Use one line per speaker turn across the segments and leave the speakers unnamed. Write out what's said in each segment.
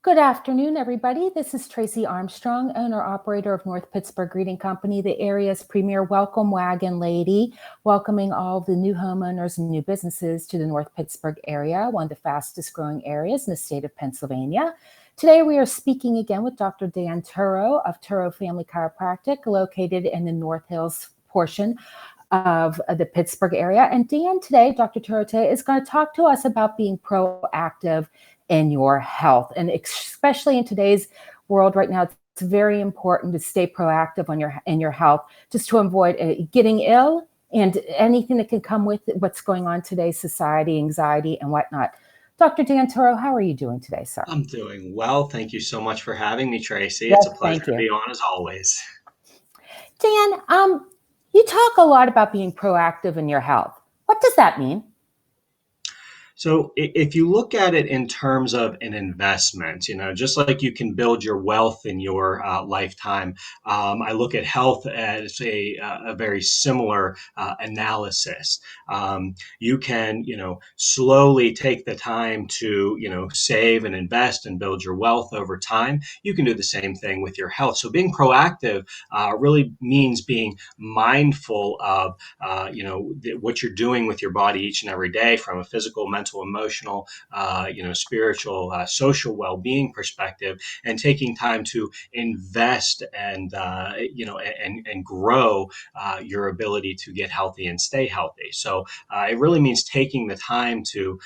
Good afternoon, everybody. This is Tracy Armstrong, owner-operator of North Pittsburgh Greeting Company, the area's premier welcome wagon lady, welcoming all the new homeowners and new businesses to the North Pittsburgh area, one of the fastest growing areas in the state of Pennsylvania. Today, we are speaking again with Dr. Dan Turo of Turo Family Chiropractic, located in the North Hills portion of the Pittsburgh area. And Dan today, Dr. Turo today, is going to talk to us about being proactive in your health. And especially in today's world right now, it's very important to stay proactive in your health, just to avoid getting ill and anything that can come with what's going on in today's society, anxiety and whatnot. Dr. Dan Turo, how are you doing today, sir?
I'm doing well. Thank you so much for having me, Tracy. It's
Yes,
a pleasure
thank
to
you.
be on as always.
Dan, you talk a lot about being proactive in your health. What does that mean?
So if you look at it in terms of an investment, just like you can build your wealth in your lifetime, I look at health as a very similar analysis. You can, slowly take the time to, save and invest and build your wealth over time. You can do the same thing with your health. So being proactive really means being mindful of, what you're doing with your body each and every day from a physical, mental, emotional, spiritual, social well-being perspective, and taking time to invest and grow your ability to get healthy and stay healthy. So it really means taking the time to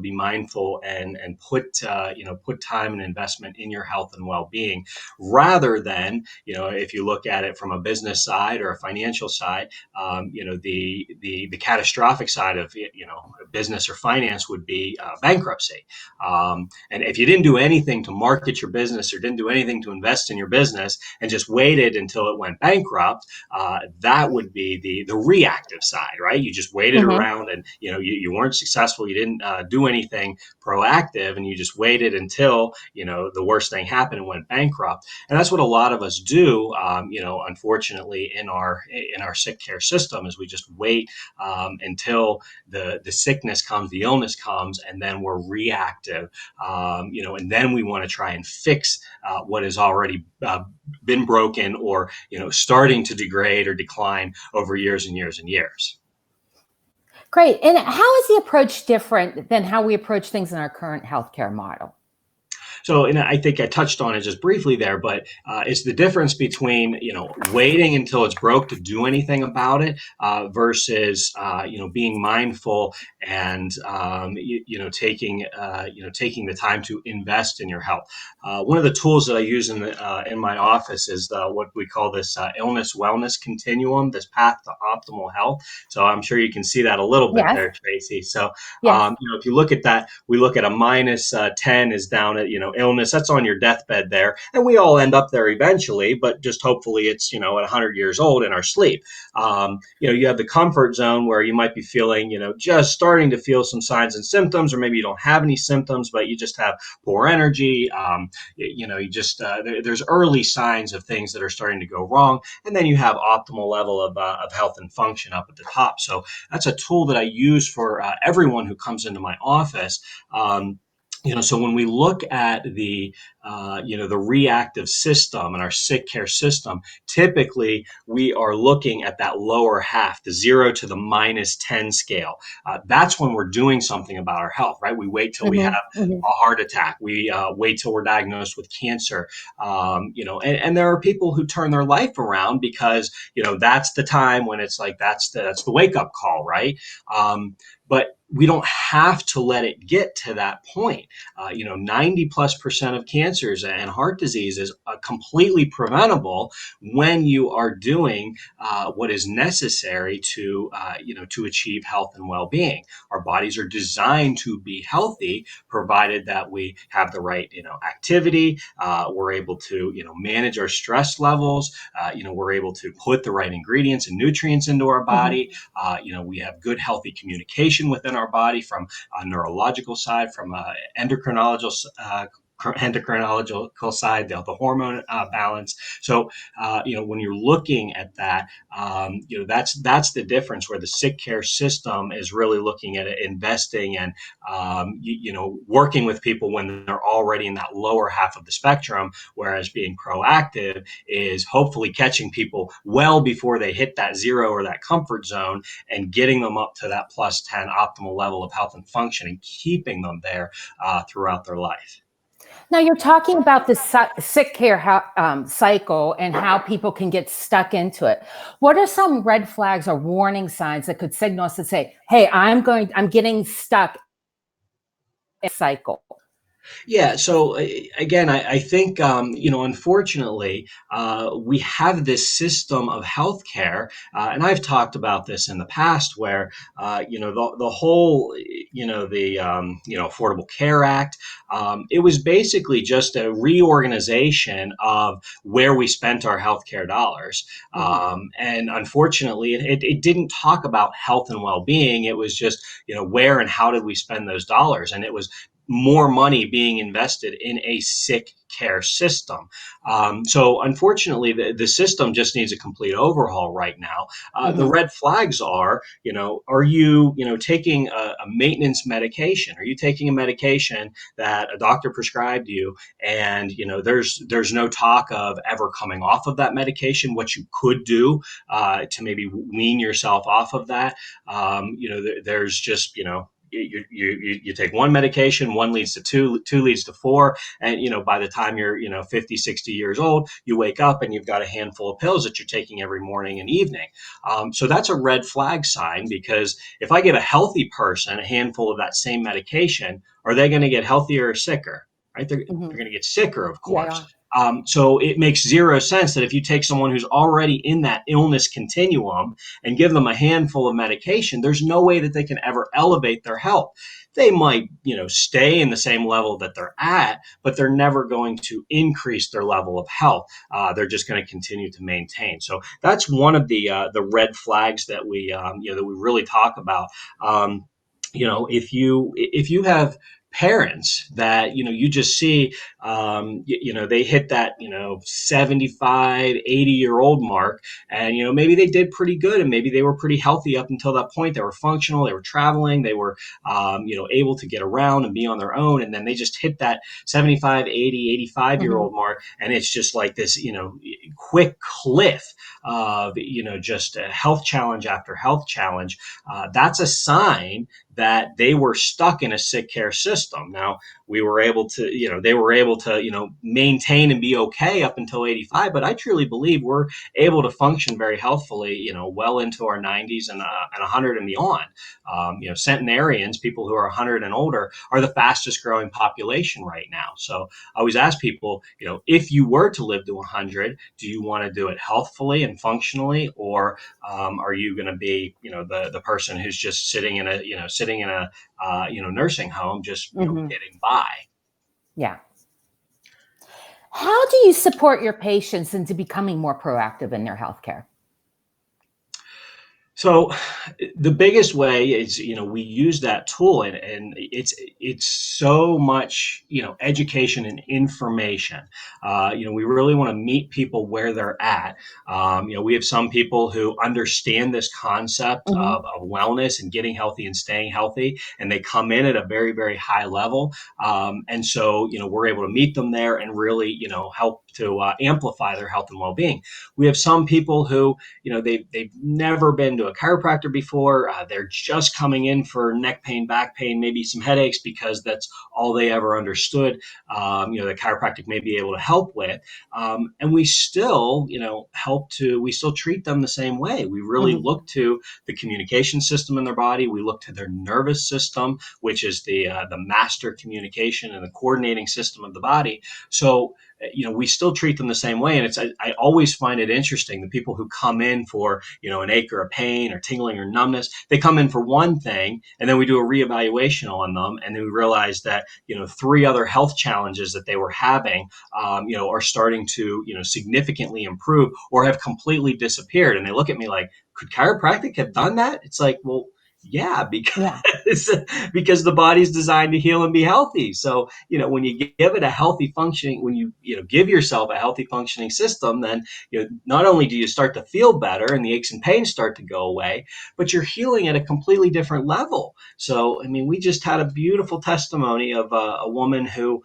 be mindful and put time and investment in your health and well-being, rather than if you look at it from a business side or a financial side, the catastrophic side of business or finance would be bankruptcy. And if you didn't do anything to market your business or didn't do anything to invest in your business and just waited until it went bankrupt, that would be the reactive side, right? You just waited
Mm-hmm.
around and you weren't successful. You didn't do anything proactive, and you just waited until the worst thing happened and went bankrupt. And that's what a lot of us do. Unfortunately, in our sick care system, is we just wait until the sickness comes, the illness comes, and then we're reactive, and then we want to try and fix what has already been broken, or starting to degrade or decline over years and years and years.
Great. And how is the approach different than how we approach things in our current healthcare model?
So, and I think I touched on it just briefly there, but it's the difference between waiting until it's broke to do anything about it, versus being mindful and taking the time to invest in your health. One of the tools that I use in my office is what we call this illness wellness continuum, this path to optimal health. So I'm sure you can see that a little bit
Yes.
there, Tracy. So
Yes.
if you look at that, we look at a minus 10 is down at illness. That's on your deathbed there, and we all end up there eventually. But just hopefully it's at 100 years old in our sleep. You have the comfort zone where you might be feeling just starting to feel some signs and symptoms, or maybe you don't have any symptoms, but you just have poor energy. There's early signs of things that are starting to go wrong, and then you have optimal level of health and function up at the top. So that's a tool that I use for everyone who comes into my office. So when we look at the reactive system and our sick care system, typically we are looking at that lower half, the 0 to the minus 10 scale. That's when we're doing something about our health, right? We wait till we have
Mm-hmm. Mm-hmm.
a heart attack. We wait till we're diagnosed with cancer. And there are people who turn their life around because that's the time when it's like that's the wake up call, right? But we don't have to let it get to that point. 90+% of cancers and heart disease is completely preventable when you are doing what is necessary to achieve health and well-being. Our bodies are designed to be healthy, provided that we have the right activity. We're able to manage our stress levels. We're able to put the right ingredients and nutrients into our body. We have good, healthy communication within our body, from a neurological side, from a endocrinological side, the hormone balance. So, when you're looking at that, that's the difference, where the sick care system is really looking at it, investing and, working with people when they're already in that lower half of the spectrum, whereas being proactive is hopefully catching people well before they hit that zero or that comfort zone and getting them up to that plus 10 optimal level of health and function and keeping them there throughout their life.
Now you're talking about the sick care cycle and how people can get stuck into it. What are some red flags or warning signs that could signal us to say, "Hey, I'm getting stuck in a cycle"?
Yeah. So again, I think unfortunately, we have this system of healthcare, and I've talked about this in the past, where the whole Affordable Care Act, it was basically just a reorganization of where we spent our healthcare dollars,
Mm-hmm.
and unfortunately, it didn't talk about health and well being. It was just where and how did we spend those dollars, and it was more money being invested in a sick care system. So unfortunately, the system just needs a complete overhaul right now. The
Mm-hmm.
red flags are, are you, taking a maintenance medication? Are you taking a medication that a doctor prescribed you, and there's no talk of ever coming off of that medication? What you could do to maybe wean yourself off of that? There's just you take one medication, one leads to two leads to four, and by the time you're 50, 60 years old, you wake up and you've got a handful of pills that you're taking every morning and evening. So that's a red flag sign, because if I give a healthy person a handful of that same medication, are they going to get healthier or sicker? Right? They're
Mm-hmm.
going to get sicker, of
Yeah.
course. So it makes zero sense that if you take someone who's already in that illness continuum and give them a handful of medication, there's no way that they can ever elevate their health. They might, stay in the same level that they're at, but they're never going to increase their level of health. They're just going to continue to maintain. So that's one of the red flags that we really talk about. If you have parents that you just see, they hit that 75, 80-year-old mark, and maybe they did pretty good, and maybe they were pretty healthy up until that point. They were functional, they were traveling, they were able to get around and be on their own, and then they just hit that 75, 80, 85 year
Mm-hmm.
old mark, and it's just like this quick cliff of just a health challenge after health challenge. That's a sign that they were stuck in a sick care system. Now, we were able to, they were able to, maintain and be okay up until 85. But I truly believe we're able to function very healthfully, well into our 90s and 100 and beyond. Centenarians, people who are 100 and older, are the fastest growing population right now. So I always ask people, if you were to live to 100, do you want to do it healthfully and functionally, or are you going to be, the person who's just sitting in a nursing home, just
Mm-hmm.
getting by?
Yeah. How do you support your patients into becoming more proactive in their healthcare?
So the biggest way is, we use that tool, and it's so much, education and information. We really want to meet people where they're at. We have some people who understand this concept
Mm-hmm.
of wellness and getting healthy and staying healthy, and they come in at a very, very high level. And so, we're able to meet them there and really, help to amplify their health and well-being. We have some people who, they've never been to a chiropractor before. They're just coming in for neck pain, back pain, maybe some headaches, because that's all they ever understood. The chiropractic may be able to help with, and we still, we still treat them the same way. We really
Mm-hmm.
look to the communication system in their body. We look to their nervous system, which is the master communication and the coordinating system of the body. So we still treat them the same way. And I always find it interesting, the people who come in for, an ache or a pain or tingling or numbness, they come in for one thing, and then we do a reevaluation on them. And then we realize that, three other health challenges that they were having, are starting to, significantly improve or have completely disappeared. And they look at me like, could chiropractic have done that? It's like, well, Yeah,
Yeah.
because the body's designed to heal and be healthy. So, when you give it a healthy functioning, when give yourself a healthy functioning system, then, not only do you start to feel better and the aches and pains start to go away, but you're healing at a completely different level. So, I mean, we just had a beautiful testimony of a woman who,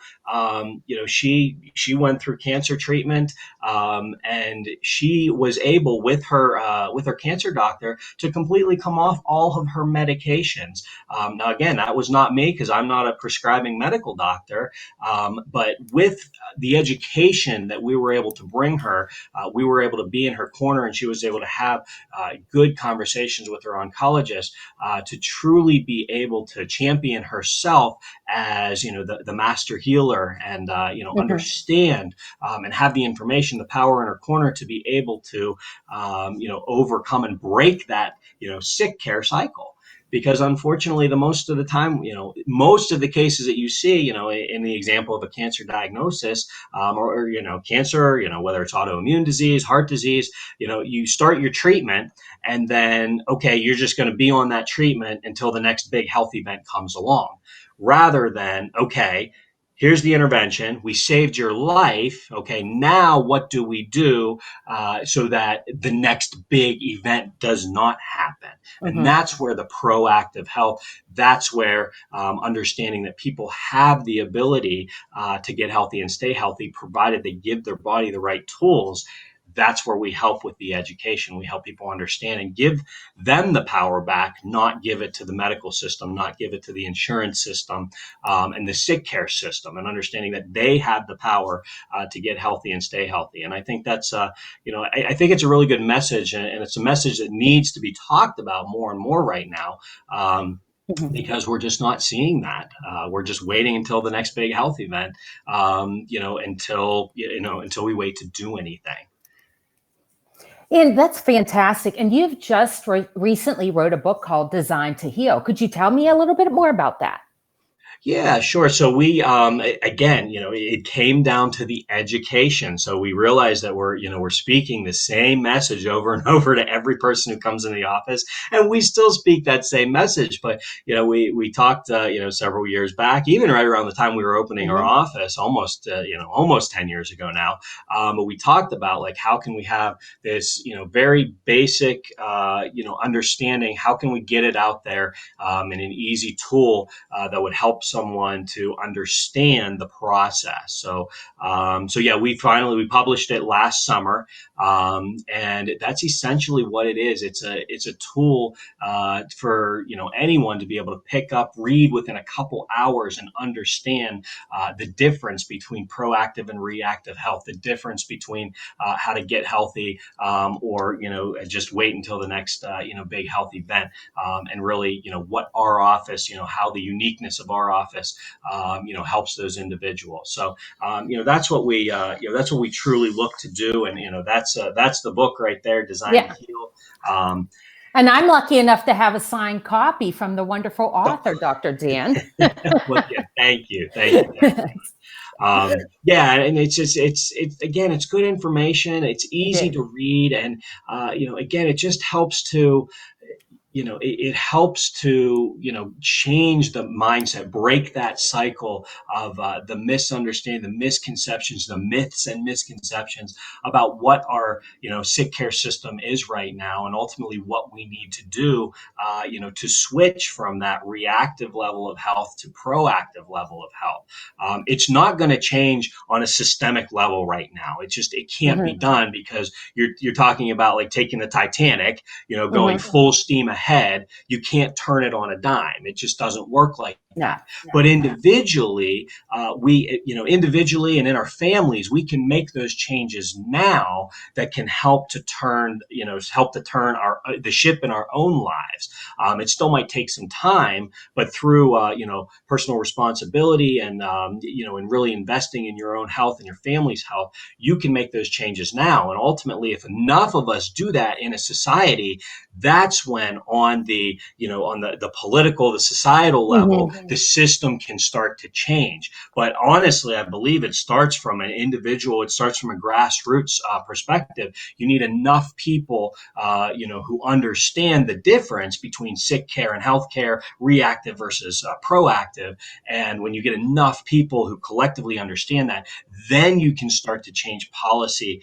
she went through cancer treatment, and she was able with her cancer doctor to completely come off all of her medications. Now, again, that was not me because I'm not a prescribing medical doctor, but with the education that we were able to bring her, we were able to be in her corner, and she was able to have good conversations with her oncologist to truly be able to champion herself as the master healer, and
Hmm.
understand and have the information, the power in her corner to be able to overcome and break that sick care cycle. Because unfortunately, the most of the time, most of the cases that you see, in the example of a cancer diagnosis, or cancer, whether it's autoimmune disease, heart disease, you start your treatment, and then okay, you're just going to be on that treatment until the next big health event comes along, rather than okay, here's the intervention, we saved your life, okay, now what do we do so that the next big event does not happen? And
Hmm.
that's where the proactive health, that's where understanding that people have the ability to get healthy and stay healthy, provided they give their body the right tools. That's where we help with the education. We help people understand and give them the power back, not give it to the medical system, not give it to the insurance system, and the sick care system, and understanding that they have the power to get healthy and stay healthy. And I think that's, I think it's a really good message, and it's a message that needs to be talked about more and more right now.
Hmm.
Because we're just not seeing that. We're just waiting until the next big health event, until we wait to do anything.
And that's fantastic. And you've just recently wrote a book called Designed to Heal. Could you tell me a little bit more about that?
Yeah, sure. So we, again, it came down to the education. So we realized that we're speaking the same message over and over to every person who comes in the office, and we still speak that same message. But we talked, several years back, even right around the time we were opening our
Hmm.
office, almost 10 years ago now. But we talked about like how can we have this, very basic, understanding. How can we get it out there in an easy tool that would help someone to understand the process. So yeah, we published it last summer, and that's essentially what it is. It's a tool for anyone to be able to pick up, read within a couple hours, and understand the difference between proactive and reactive health, the difference between how to get healthy, or just wait until the next big health event, and really what our office, how the uniqueness of our office, helps those individuals. So, that's what we truly look to do, and that's the book right there, Designed to
Yeah.
Heal. Um,
And I'm lucky enough to have a signed copy from the wonderful author, Dr. Dan.
well, yeah, thank you. Yeah, and it's again, it's good information. It's
It
easy
is.
to read, and again, it just helps to it helps to change the mindset, break that cycle of the misunderstanding, the misconceptions, the myths and misconceptions about what our sick care system is right now, and ultimately what we need to do to switch from that reactive level of health to proactive level of health. It's not going to change on a systemic level right now. It can't be
Hmm.
done, because you're talking about like taking the Titanic, going
Hmm.
full steam ahead. You can't turn it on a dime. It just doesn't work like
No.
that. But individually, individually and in our families, we can make those changes now that can help to turn the ship in our own lives. It still might take some time, but through personal responsibility, and really investing in your own health and your family's health, you can make those changes now. And ultimately, if enough of us do that in a society, that's when on the political, the societal
Hmm.
level, the system can start to change. But honestly, I believe it starts from an individual, it starts from a grassroots perspective. You need enough people, who understand the difference between sick care and health care, reactive versus proactive. And when you get enough people who collectively understand that, then you can start to change policy,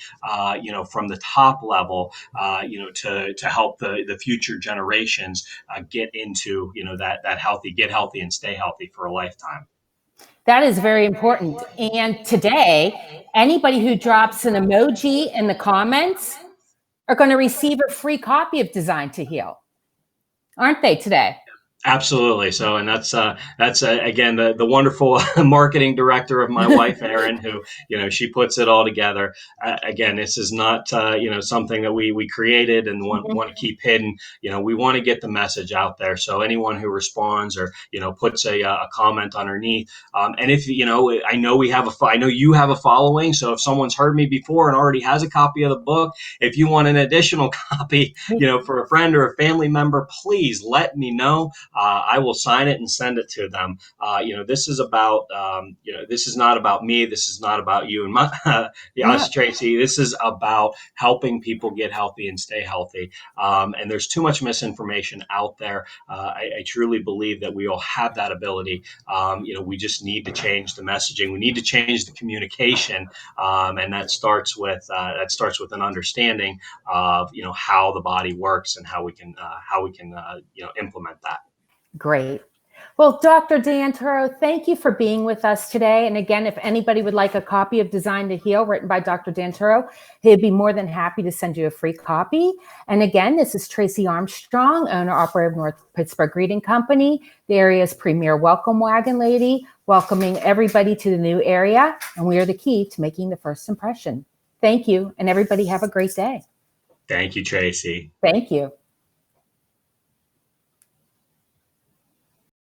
from the top level, to help the future generations get into, get healthy and stay healthy for a lifetime.
That is very important. And today, anybody who drops an emoji in the comments are going to receive a free copy of Design to Heal, aren't they today?
Absolutely. So, and that's again the wonderful marketing director of my wife, Erin, who she puts it all together. Again, this is not something that we created and want to keep hidden. We want to get the message out there. So anyone who responds or puts a comment underneath, and if I know I know you have a following. So if someone's heard me before and already has a copy of the book, if you want an additional copy, for a friend or a family member, please let me know. I will sign it and send it to them. This is about, this is not about me. This is not about you and us, Tracy. This is about helping people get healthy and stay healthy. And there's too much misinformation out there. I truly believe that we all have that ability. We just need to change the messaging. We need to change the communication, and that starts with an understanding of how the body works and how we can implement that.
Great. Well, Dr. Dan Turo, thank you for being with us today. And again, if anybody would like a copy of Design to Heal written by Dr. Dan Turo, he'd be more than happy to send you a free copy. And again, this is Tracy Armstrong, owner operator of North Pittsburgh Greeting Company, the area's premier welcome wagon lady, welcoming everybody to the new area. And we are the key to making the first impression. Thank you. And everybody have a great day.
Thank you, Tracy.
Thank you.